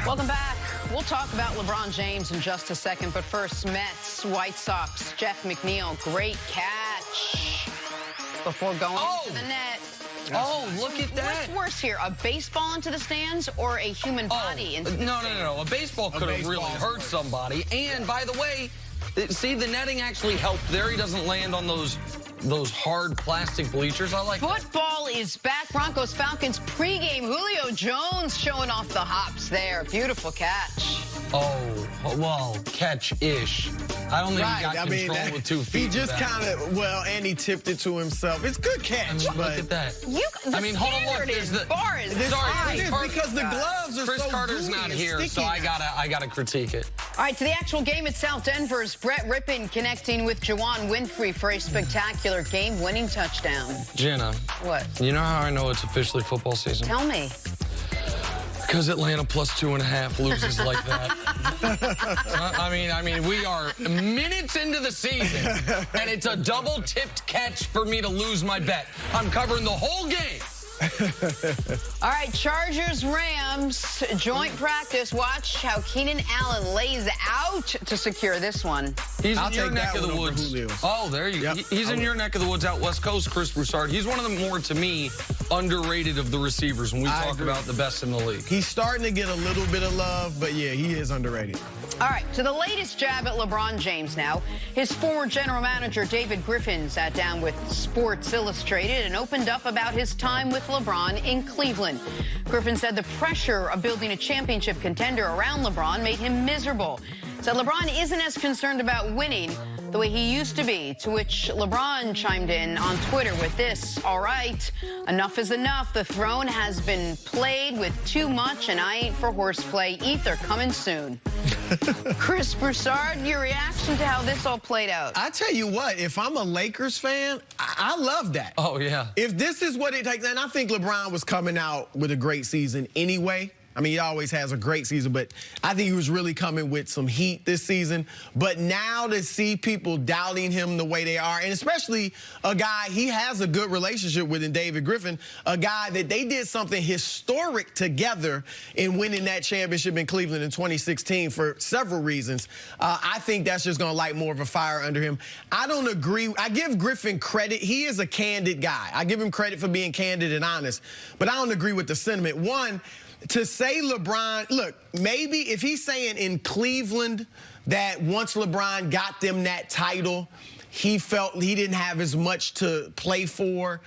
Welcome back. We'll talk about LeBron James in just a second, but first, Mets, White Sox, Jeff McNeil, great catch before going to the net. Oh, look at that. What's worse here, a baseball into the stands or a human body into the stands? No. A baseball could have really hurt somebody. And, by the way, see, the netting actually helped there. He doesn't land on those hard plastic bleachers. I like Football is back. Broncos Falcons pregame. Julio Jones showing off the hops there. Beautiful catch. Oh, well, catch-ish. I don't think he got control with 2 feet. He just kind of, and he tipped it to himself. It's good catch, but look at that. Hold on, look. There's the bar is because the gloves are Chris so Carter's gooey not and here, so I gotta critique it. All right, to the actual game itself, Denver's Brett Rippon connecting with Juwan Winfrey for a spectacular game-winning touchdown. Jenna. What? You know how I know it's officially football season? Tell me. Because Atlanta plus 2.5 loses like that. I mean, we are minutes into the season, and it's a double-tipped catch for me to lose my bet. I'm covering the whole game. All right, Chargers-Rams, joint practice. Watch how Keenan Allen lays out to secure this one. He's in your neck of the woods. Oh, there you go. He's in your neck of the woods out West Coast, Chris Broussard. He's one of the more, to me, underrated of the receivers when we talk about the best in the league. He's starting to get a little bit of love, but yeah, he is underrated. All right, to the latest jab at LeBron James now. His former general manager, David Griffin, sat down with Sports Illustrated and opened up about his time with LeBron in Cleveland. Griffin said the pressure of building a championship contender around LeBron made him miserable. Said LeBron isn't as concerned about winning the way he used to be, to which LeBron chimed in on Twitter with this: "All right, enough is enough. The throne has been played with too much, and I ain't for horseplay. Ether coming soon." Chris Broussard, your reaction to how this all played out? I tell you what, if I'm a Lakers fan, I love that. Oh, yeah. If this is what it takes, and I think LeBron was coming out with a great season anyway. I mean, he always has a great season, but I think he was really coming with some heat this season. But now to see people doubting him the way they are, and especially a guy he has a good relationship with in David Griffin, a guy that they did something historic together in winning that championship in Cleveland in 2016 for several reasons. I think that's just going to light more of a fire under him. I don't agree. I give Griffin credit. He is a candid guy. I give him credit for being candid and honest, but I don't agree with the sentiment. One, to say LeBron, look, maybe if he's saying in Cleveland that once LeBron got them that title, he felt he didn't have as much to play for,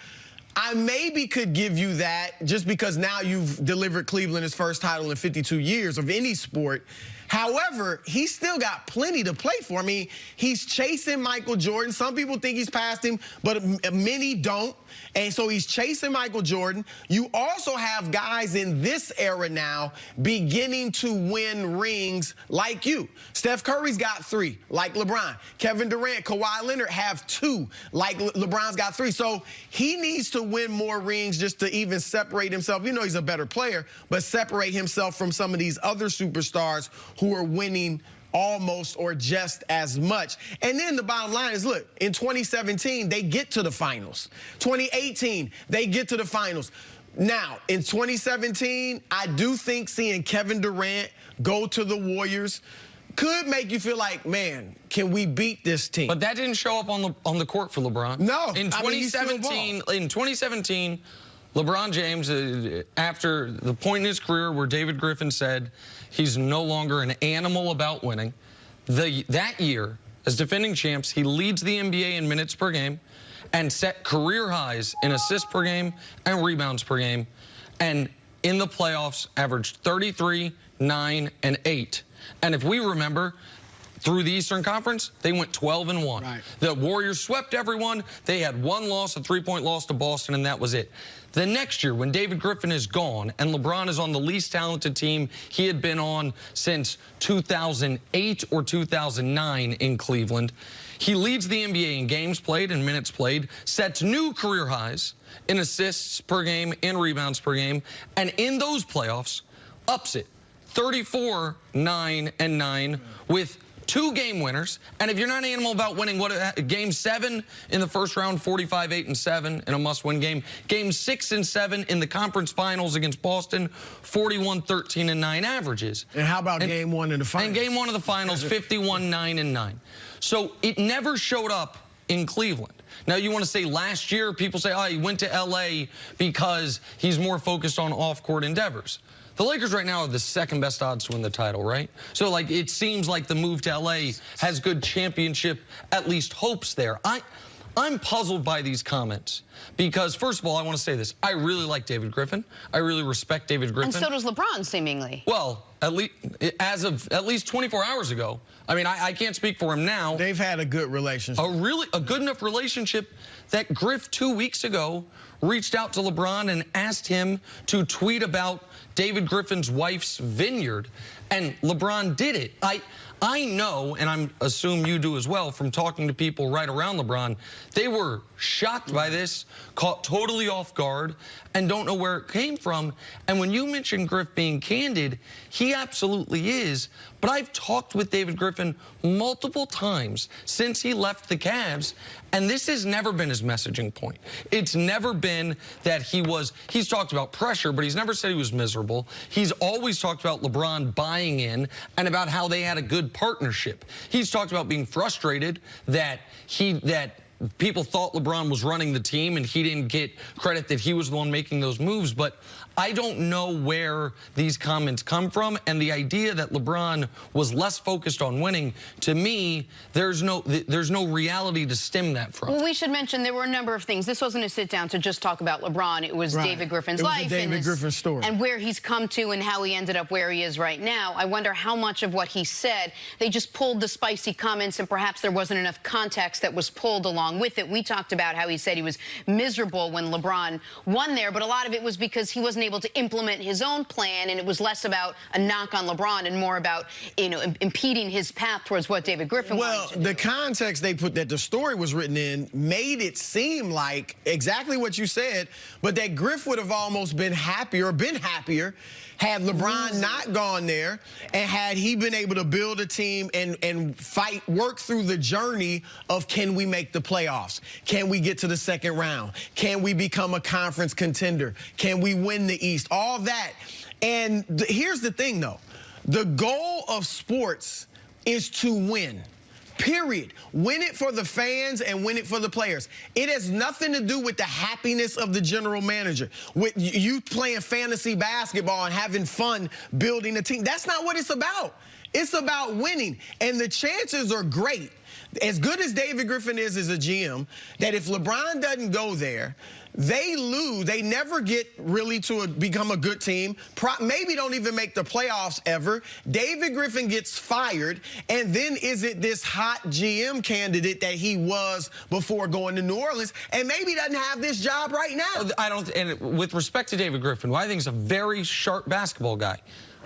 I maybe could give you that just because now you've delivered Cleveland his first title in 52 years of any sport. However, he's still got plenty to play for. I mean, he's chasing Michael Jordan. Some people think he's past him, but many don't. And so he's chasing Michael Jordan. You also have guys in this era now beginning to win rings like you. Steph Curry's got 3, like LeBron. Kevin Durant, Kawhi Leonard have 2, like LeBron's got 3. So he needs to win more rings just to even separate himself. You know he's a better player, but separate himself from some of these other superstars who are winning almost or just as much. And then the bottom line is, look, in 2017, they get to the finals. 2018, they get to the finals. Now, in 2017, I do think seeing Kevin Durant go to the Warriors could make you feel like, man, can we beat this team? But that didn't show up on the court for LeBron. No. In 2017, LeBron James, after the point in his career where David Griffin said he's no longer an animal about winning, that year, as defending champs, he leads the NBA in minutes per game and set career highs in assists per game and rebounds per game. And in the playoffs, averaged 33, 9, and 8. And if we remember, through the Eastern Conference, they went 12-1. Right. The Warriors swept everyone. They had one loss, a 3-point loss to Boston, and that was it. The next year, when David Griffin is gone and LeBron is on the least talented team he had been on since 2008 or 2009 in Cleveland, he leads the NBA in games played and minutes played, sets new career highs in assists per game, in rebounds per game, and in those playoffs, ups it 34, 9, and 9 with 2 game winners, and if you're not animal about winning, game 7 in the first round, 45-8-7 in a must-win game. Game 6 and 7 in the conference finals against Boston, 41-13-9 averages. And how about game 1 in the finals? And game 1 of the finals, 51-9-9. So it never showed up in Cleveland. Now, you want to say last year, people say, oh, he went to L.A. because he's more focused on off-court endeavors. The Lakers right now are the second best odds to win the title, right? So, like, it seems like the move to L.A. has good championship, at least hopes there. I'm puzzled by these comments because, first of all, I want to say this. I really like David Griffin. I really respect David Griffin. And so does LeBron, seemingly. Well, as of at least 24 hours ago. I mean, I can't speak for him now. They've had a good relationship. A good enough relationship that Griff 2 weeks ago reached out to LeBron and asked him to tweet about David Griffin's wife's vineyard, and LeBron did it. I know, and I assume you do as well, from talking to people right around LeBron, they were shocked by this, caught totally off guard, and don't know where it came from. And when you mention Griff being candid, he absolutely is. But I've talked with David Griffin multiple times since he left the Cavs, and this has never been his messaging point. It's never been that he's talked about pressure, but he's never said he was miserable. He's always talked about LeBron buying in and about how they had a good partnership. He's talked about being frustrated that people thought LeBron was running the team and he didn't get credit that he was the one making those moves. But I don't know where these comments come from, and the idea that LeBron was less focused on winning, to me, there's no reality to stem that from. Well, we should mention there were a number of things. This wasn't a sit down to just talk about LeBron. It was David Griffin's life, David Griffin's story, and where he's come to and how he ended up where he is right now. I wonder how much of what he said, they just pulled the spicy comments, and perhaps there wasn't enough context that was pulled along with it. We talked about how he said he was miserable when LeBron won there, but a lot of it was because he wasn't able to implement his own plan, and it was less about a knock on LeBron and more about, you know, impeding his path towards what David Griffin wanted to do. Well, the context they put that the story was written in made it seem like exactly what you said, but that Griff would have almost been happier had LeBron not gone there, and had he been able to build a team and work through the journey of, can we make the playoffs? Can we get to the second round? Can we become a conference contender? Can we win the East? All that. And here's the thing, though. The goal of sports is to win. Period. Win it for the fans and win it for the players. It has nothing to do with the happiness of the general manager, with you playing fantasy basketball and having fun building a team. That's not what it's about. It's about winning. And the chances are great, as good as David Griffin is as a GM, that if LeBron doesn't go there, they lose. They never get really to become a good team. Maybe don't even make the playoffs ever. David Griffin gets fired, and then is it this hot GM candidate that he was before going to New Orleans, and maybe doesn't have this job right now? And with respect to David Griffin, who I think is a very sharp basketball guy,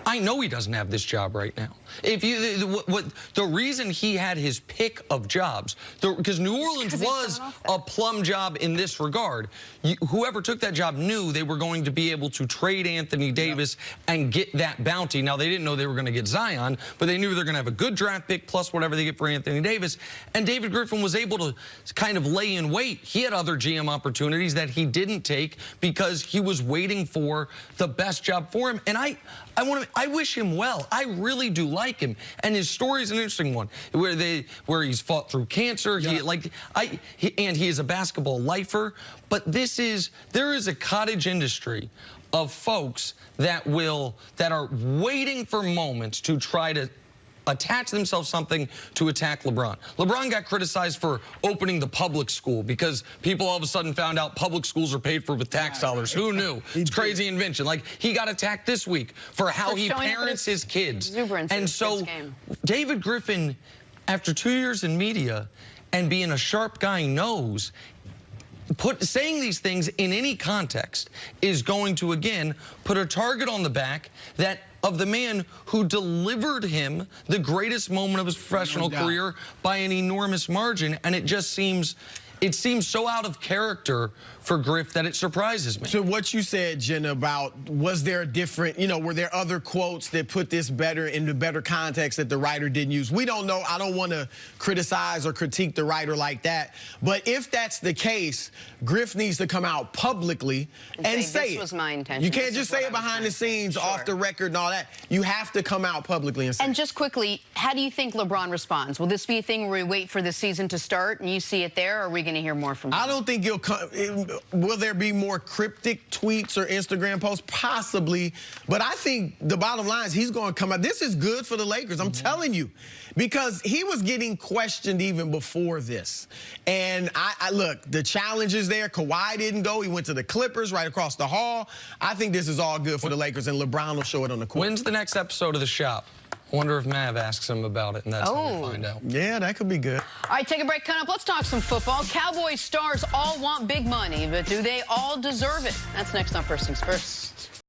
I know he doesn't have this job right now. The reason he had his pick of jobs, because New Orleans was a plum job in this regard. Whoever took that job knew they were going to be able to trade Anthony Davis and get that bounty. Now, they didn't know they were going to get Zion, but they knew they're going to have a good draft pick plus whatever they get for Anthony Davis. And David Griffin was able to kind of lay in wait. He had other GM opportunities that he didn't take because he was waiting for the best job for him. And I wish him well. I really do like him, and his story is an interesting one, where he's fought through cancer. Yeah. And he is a basketball lifer. But there is a cottage industry of folks that are waiting for moments to try to attach themselves something to attack LeBron. LeBron got criticized for opening the public school because people all of a sudden found out public schools are paid for with tax dollars. Who knew? It's crazy invention. Like, he got attacked this week for how he parents his kids. And so David Griffin, after 2 years in media and being a sharp guy, knows saying these things in any context is going to, again, put a target on the back of the man who delivered him the greatest moment of his professional career by an enormous margin. And it just seems it seems so out of character for Griff that it surprises me. So what you said, Jenna, about was there a different, were there other quotes that put this better into better context that the writer didn't use? We don't know. I don't want to criticize or critique the writer like that. But if that's the case, Griff needs to come out publicly and say this it. was my intention. You can't just say it behind the scenes, off the record and all that. You have to come out publicly and say it. And just quickly, how do you think LeBron responds? Will this be a thing where we wait for the season to start and you see it there, or are we going to hear more from him? I don't think he'll come. Will there be more cryptic tweets or Instagram posts? Possibly. But I think the bottom line is he's going to come out. This is good for the Lakers, I'm telling you, because he was getting questioned even before this. And I look, the challenge is there. Kawhi didn't go. He went to the Clippers right across the hall. I think this is all good for the Lakers, and LeBron will show it on the court. When's the next episode of The Shop? I wonder if Mav asks him about it, and that's how we find out. Yeah, that could be good. All right, take a break. Coming up, let's talk some football. Cowboys stars all want big money, but do they all deserve it? That's next on First Things First.